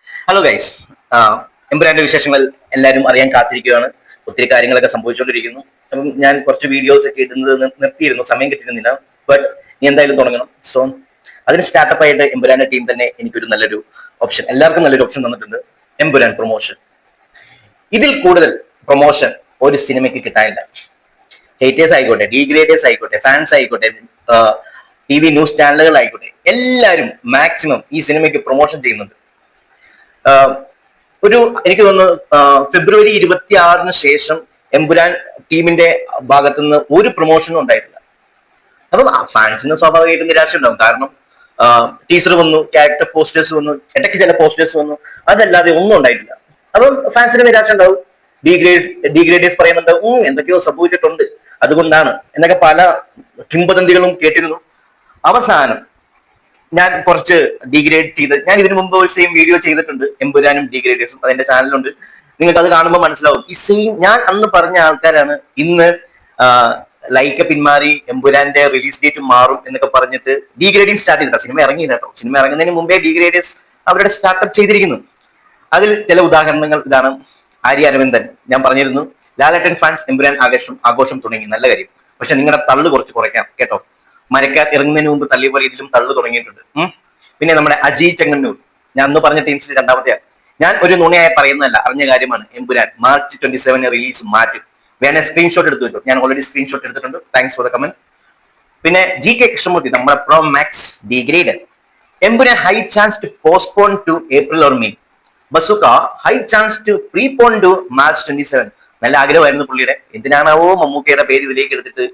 Hello guys, എമ്പുരാന്റെ വിശേഷങ്ങൾ എല്ലാവരും അറിയാൻ കാത്തിരിക്കുകയാണ്. ഒത്തിരി കാര്യങ്ങളൊക്കെ സംഭവിച്ചുകൊണ്ടിരിക്കുന്നു. അപ്പം ഞാൻ കുറച്ച് വീഡിയോസ് ഒക്കെ ഇടുന്നത് നിർത്തിയിരുന്നു, സമയം കിട്ടിയിരുന്നില്ല. ബട്ട് നീ എന്തായാലും തുടങ്ങണം. സോ അതിന് സ്റ്റാർട്ടപ്പ് ആയിട്ട് എമ്പുരാന്റെ ടീം തന്നെ എനിക്കൊരു നല്ലൊരു ഓപ്ഷൻ, എല്ലാവർക്കും നല്ലൊരു ഓപ്ഷൻ തന്നിട്ടുണ്ട്. എമ്പുരാൻ പ്രൊമോഷൻ. ഇതിൽ കൂടുതൽ പ്രൊമോഷൻ ഒരു സിനിമയ്ക്ക് കിട്ടാനില്ല. ഹേറ്റേഴ്സ് ആയിക്കോട്ടെ, ഡീഗ്രേഡേഴ്സ് ആയിക്കോട്ടെ, ഫാൻസ് ആയിക്കോട്ടെ, ടി വി ന്യൂസ് ചാനലുകൾ ആയിക്കോട്ടെ, എല്ലാവരും മാക്സിമം ഈ സിനിമയ്ക്ക് പ്രൊമോഷൻ ചെയ്യുന്നുണ്ട്. ഒരു എനിക്ക് തോന്നുന്നു ഫെബ്രുവരി 26-ന് ശേഷം എമ്പുരാൻ ടീമിന്റെ ഭാഗത്തുനിന്ന് ഒരു പ്രൊമോഷനും ഉണ്ടായിട്ടില്ല. അപ്പം ഫാൻസിന് സ്വാഭാവികമായിട്ടും നിരാശ ഉണ്ടാവും. കാരണം ടീസർ വന്നു, ക്യാരക്ടർ പോസ്റ്റേഴ്സ് വന്നു, ഇടയ്ക്ക് ചില പോസ്റ്റേഴ്സ് വന്നു, അതല്ലാതെ ഒന്നും ഉണ്ടായിട്ടില്ല. അപ്പം ഫാൻസിന് നിരാശ ഉണ്ടാവും. ഡീഗ്രേഡേഴ്സ് പറയുന്നുണ്ടാവും എന്തൊക്കെയോ സംഭവിച്ചിട്ടുണ്ട്, അതുകൊണ്ടാണ് എന്നൊക്കെ പല കിംവദന്തികളും കേട്ടിരുന്നു. അവസാനം ഞാൻ കുറച്ച് ഡീഗ്രേഡ് ചെയ്ത്, ഞാൻ ഇതിനു മുമ്പ് ഒരു സെയിം വീഡിയോ ചെയ്തിട്ടുണ്ട്, എമ്പുരാനും ഡീഗ്രേഡേഴ്സും, അതെന്റെ ചാനലുണ്ട്. നിങ്ങൾക്ക് അത് കാണുമ്പോൾ മനസ്സിലാവും. ഈ സെയിം ഞാൻ അന്ന് പറഞ്ഞ ആൾക്കാരാണ് ഇന്ന് ലൈക്ക പിന്മാറി എമ്പുരാന്റെ റിലീസ് ഡേറ്റ് മാറും എന്നൊക്കെ പറഞ്ഞിട്ട് ഡീഗ്രേഡിങ് സ്റ്റാർട്ട് ചെയ്തിട്ട് സിനിമ ഇറങ്ങിയില്ല കേട്ടോ. സിനിമ ഇറങ്ങുന്നതിന് മുമ്പേ ഡീഗ്രേഡേഴ്സ് അവരുടെ സ്റ്റാർട്ടപ്പ് ചെയ്തിരിക്കുന്നു. അതിൽ ചില ഉദാഹരണങ്ങൾ ഇതാണ്. ആര്യ അരവിന്ദൻ, ഞാൻ പറഞ്ഞിരുന്നു ലാലേട്ടൻ ഫാൻസ് എമ്പുരാൻ ആഘോഷം തുടങ്ങി, നല്ല കാര്യം. പക്ഷെ നിങ്ങളുടെ തള്ളു കുറച്ച് കുറയ്ക്കാം കേട്ടോ. മരക്കാർ ഇറങ്ങുന്നതിന് മുമ്പ് തള്ളിയ പോലെ ഇതിലും തള്ളു തുടങ്ങിയിട്ടുണ്ട്. പിന്നെ നമ്മുടെ അജയ് ചെങ്ങന്നൂർ, ഞാൻ അന്ന് പറഞ്ഞ ടീംസിൽ രണ്ടാമത്തെയാണ്. ഞാൻ ഒരു നുണയായി പറയുന്നതല്ല, അറിഞ്ഞ കാര്യമാണ്. എമ്പുരാൻ March 27 റിലീസ് മാറ്റും. വേണേ സ്ക്രീൻഷോട്ട് എടുത്തു വെച്ചു, ഞാൻ ഓൾറെഡി സ്ക്രീൻഷോട്ട് എടുത്തിട്ടുണ്ട്. Thanks for the comment. പിന്നെ GK കൃഷ്ണമൂർത്തി, നമ്മുടെ pro max degraded. Empuraan high chance to postpone to April or May. Bazooka high chance to prepone to March 27. നല്ല ആഗ്രഹമായിരുന്നു പുള്ളിയുടെ. എന്തിനാണാവോ മമ്മൂക്കയുടെ പേര് ഇതിലേക്ക് എടുത്തിട്ട്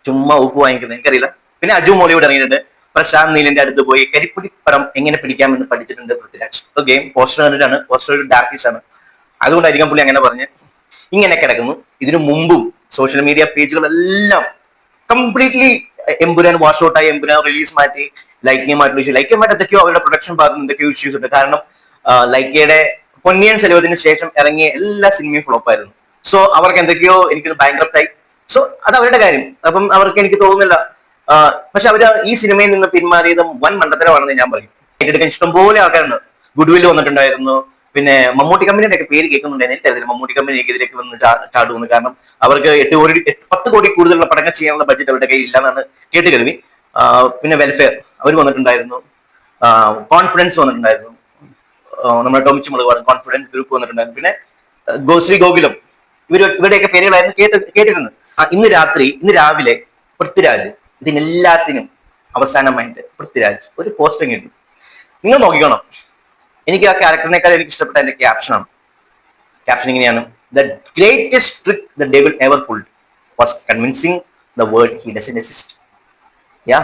ചുമ്മാ ഉപ്പ് വാങ്ങിക്കുന്നത്, എനിക്കറിയില്ല. പിന്നെ അജു മോളിയോട് ഇറങ്ങിയിട്ടുണ്ട്. പ്രശാന്ത് നീലിന്റെ അടുത്ത് പോയി കരിപ്പുടി പടം എങ്ങനെ പിടിക്കാമെന്ന് പഠിച്ചിട്ടുണ്ട് പൃഥ്വിരാജ്. ഓക്കെ, പോസ്റ്റർ കണ്ടിട്ടാണ്. പോസ്റ്റർ ഒരു ഡാർക്കിഷ് ആണ്, അതുകൊണ്ടായിരിക്കും പുള്ളി അങ്ങനെ പറഞ്ഞ്. ഇങ്ങനെ കിടക്കുന്നു. ഇതിനു മുമ്പും സോഷ്യൽ മീഡിയ പേജുകളെല്ലാം കംപ്ലീറ്റ്ലി എമ്പുരാൻ വാഷ് ഔട്ടായി, എമ്പുരാൻ റിലീസ് മാറ്റി, ലൈക്കയുമായിട്ടുള്ള ഇഷ്യൂ. ലൈക്കയുമായിട്ട് എന്തൊക്കെയോ അവരുടെ പ്രൊഡക്ഷൻ ഭാഗത്ത് എന്തൊക്കെയോ ഇഷ്യൂസ് ഉണ്ട്. കാരണം ലൈക്കയുടെ പൊന്നിയൻ സെൽവത്തിന് ശേഷം ഇറങ്ങിയ എല്ലാ സിനിമയും ഫ്ലോപ്പ് ആയിരുന്നു. സോ അവർക്ക് എന്തൊക്കെയോ എനിക്കൊന്ന് ബാങ്ക്രപ്റ്റ് ആയി. സോ അത് അവരുടെ കാര്യം. അപ്പം അവർക്ക് എനിക്ക് തോന്നുന്നില്ല. പക്ഷെ അവര് ഈ സിനിമയിൽ നിന്ന് പിന്മാറിയത് വൻ മണ്ടത്തരമാണെന്ന് ഞാൻ പറയും. ഏറ്റെടുക്കാൻ ഇഷ്ടംപോലെ ആൾക്കാരുണ്ട്. ഗുഡ്വില്ല് വന്നിട്ടുണ്ടായിരുന്നു. പിന്നെ മമ്മൂട്ടി കമ്പനിയുടെ ഒക്കെ പേര് കേൾക്കുന്നുണ്ടായിരുന്നു. എനിക്കറിയില്ല മമ്മൂട്ടി കമ്പനിക്കെതിരേക്ക് വന്ന് ചാടുമെന്ന്. കാരണം അവർക്ക് 10 കോടി കൂടുതലുള്ള പടങ്ങൾ ചെയ്യാനുള്ള ബഡ്ജറ്റ് അവരുടെ കയ്യിൽ ഇല്ലെന്നാണ് കേട്ട് കരുതി. പിന്നെ വെൽഫെയർ അവർ വന്നിട്ടുണ്ടായിരുന്നു. കോൺഫിഡൻസ് വന്നിട്ടുണ്ടായിരുന്നു. നമ്മുടെ ടോമിച്ച് മുളക് കോൺഫിഡൻസ് ഗ്രൂപ്പ് വന്നിട്ടുണ്ടായിരുന്നു. പിന്നെ ശ്രീ ഗോകുലം, ഇവരുടെയൊക്കെ പേരുകളായിരുന്നു കേട്ടിരുന്നത്. ഇന്ന് രാവിലെ പൃഥ്വിരാജ് ഇതിനെല്ലാത്തിനും അവസാനമായിട്ട് പൃഥ്വിരാജ് ഒരു പോസ്റ്റിംഗ് ഇട്ടു. നിങ്ങൾ നോക്കിക്കോണം. എനിക്ക് ആ ക്യാരക്ടറിനേക്കാൾ എനിക്ക് ഇഷ്ടപ്പെട്ട എന്റെ ക്യാപ്ഷനാണ്. ക്യാപ്ഷൻ ഇങ്ങനെയാണ്: the greatest trick the devil ever pulled was convincing the world he doesn't exist. Yeah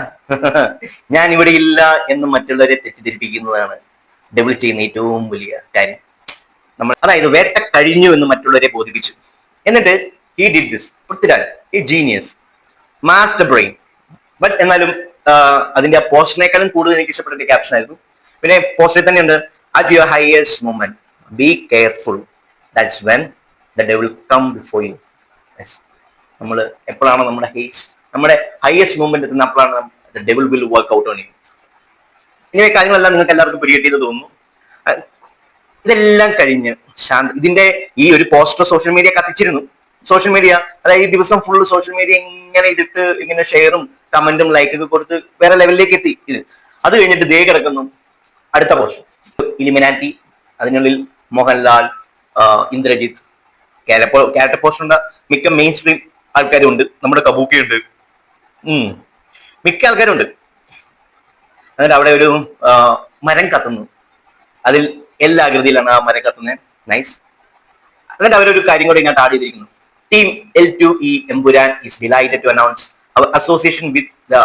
ഞാൻ ഇവിടെ ഇല്ല എന്ന് മറ്റുള്ളവരെ തെറ്റിദ്ധരിപ്പിക്കുന്നതാണ് ഡെവിൾ ചെയ്യുന്ന ഏറ്റവും വലിയ കാര്യം. അതായത് വേട്ട കഴിഞ്ഞു എന്ന് മറ്റുള്ളവരെ ബോധിപ്പിച്ചു. എന്നിട്ട് ഹി ഡിഡ് ദിസ്. പൃഥ്വിരാജ് ഈ ജീനിയസ്, മാസ്റ്റർ ബ്രെയിൻ. ബട്ട് എന്നാലും അതിന്റെ ആ പോസ്റ്ററിനേക്കാളും കൂടുതൽ എനിക്ക് ഇഷ്ടപ്പെട്ട ക്യാപ്ഷൻ ആയിരുന്നു. പിന്നെ പോസ്റ്ററിൽ തന്നെയുണ്ട്: at your highest moment be careful, that's when the devil come before you. നമ്മൾ എപ്പോഴാണ് നമ്മുടെ ഹൈയസ്റ്റ് മൂമെന്റ് എത്തുന്ന അപ്പോഴാണ് the devil will work out on you. ഇങ്ങനെ കാര്യങ്ങളെല്ലാം നിങ്ങൾക്ക് എല്ലാവർക്കും പിടികിട്ടിയെന്ന് തോന്നുന്നു. ഇതെല്ലാം കഴിഞ്ഞ് ഇതിന്റെ ഈ ഒരു പോസ്റ്റർ സോഷ്യൽ മീഡിയ കത്തിച്ചിരുന്നു. സോഷ്യൽ മീഡിയ, അതായത് ഈ ദിവസം ഫുള്ള് സോഷ്യൽ മീഡിയ ഇങ്ങനെ ഇതിട്ട് ഇങ്ങനെ ഷെയറും കമന്റും ലൈക്കൊക്കെ കൊടുത്ത് വേറെ ലെവലിലേക്ക് എത്തി ഇത്. അത് കഴിഞ്ഞിട്ട് ദേ കിടക്കുന്നു അടുത്ത പോസ്റ്റർ. ഇലിമിനാറ്റി, അതിനുള്ളിൽ മോഹൻലാൽ, ഇന്ദ്രജിത്ത്, ക്യാരക്ടർ പോസ്റ്റർ ഉണ്ട്. മിക്ക മെയിൻ സ്ട്രീം ആൾക്കാരും ഉണ്ട്. നമ്മുടെ കബൂക്കയുണ്ട്, മിക്ക ആൾക്കാരുണ്ട്. എന്നിട്ട് അവിടെ ഒരു മരം കത്തുന്നു. അതിൽ എല്ലാ ആകൃതിയിലാണ് ആ മരം കത്തുന്നത്. നൈസ്. എന്നിട്ട് അവരൊരു കാര്യം കൂടി ഞാൻ ആഡ് ചെയ്തിരിക്കുന്നു: Team L2E Emburan is delighted to announce our association with the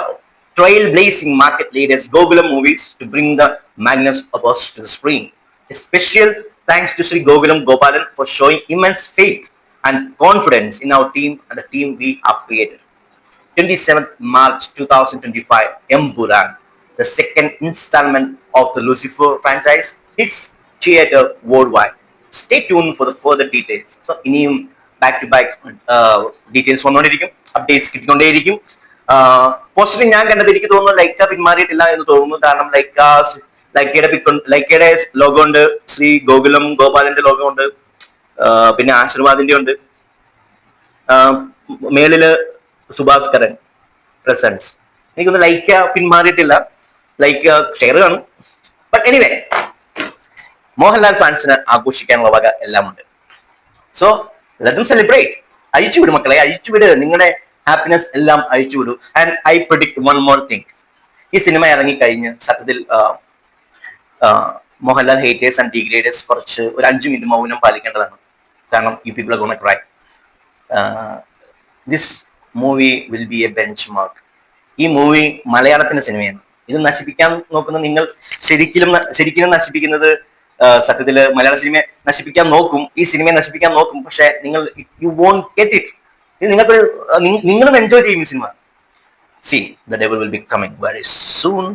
trailblazing market leaders Gokulam Movies to bring the Magnus Opus to the screen. A special thanks to Sri Gokulam Gopalan for showing immense faith and confidence in our team and the team we have created. 27th March 2025, Emburan, the second installment of the Lucifer franchise, hits theater worldwide. Stay tuned for the further details. So, ഇനിയും back to back details വന്നുകൊണ്ടിരിക്കും, updates കിട്ടിക്കൊണ്ടേയിരിക്കും. പോസ്റ്ററിൽ ഞാൻ കണ്ടത് എനിക്ക് തോന്നുന്നു ലൈക്ക പിന്മാറിയിട്ടില്ല എന്ന് തോന്നുന്നു. കാരണം ലൈക്ക ലൈക്കയുടെ ലൈക്കയുടെ ലോഗോ ഉണ്ട്, ശ്രീ ഗോകുലം ഗോപാലന്റെ ലോഗോ ഉണ്ട്, പിന്നെ ആശീർവാദിന്റെ ഉണ്ട്, മേളില് സുഭാസ്കരൻ പ്രസൻസ്. എനിക്കൊന്ന് ലൈക്ക പിന്മാറിയിട്ടില്ല, ലൈക്ക ഷെയർ കാണും. ബട്ട് എനിവേ, മോഹൻലാൽ ഫാൻസിന് ആഘോഷിക്കാനുള്ള വക എല്ലാം ഉണ്ട്. So let them celebrate. അഴിച്ചുവിടും മക്കളെ, അഴിച്ചുവിട്, നിങ്ങളുടെ ഹാപ്പിനെസ് എല്ലാം അഴിച്ചുവിടൂ. And I predict one more thing. ഈ സിനിമ ഇറങ്ങിക്കഴിഞ്ഞ് സത്യത്തിൽ മോഹൻലാൽ ഹേറ്റേഴ്സ് ആൻഡ് ഡീഗ്രേഡേഴ്സ് കുറച്ച് ഒരു 5 മിനിറ്റ് മൗനം പാലിക്കേണ്ടതാണ്. കാരണം you people are gonna cry. This movie will be A bench mark. ഈ മൂവി മലയാളത്തിന്റെ സിനിമയാണ്. ഇത് നശിപ്പിക്കാൻ നോക്കുന്ന നിങ്ങൾ ശരിക്കും നശിപ്പിക്കുന്നത് സത്യത്തില് മലയാള സിനിമയെ നശിപ്പിക്കാൻ നോക്കും, ഈ സിനിമയെ നശിപ്പിക്കാൻ നോക്കും. പക്ഷെ നിങ്ങൾ യു വോണ്ട് ഗെറ്റ് ഇറ്റ്. ഇത് നിങ്ങളും എൻജോയ് ചെയ്യും ഈ cinema. See, the devil will be coming very soon.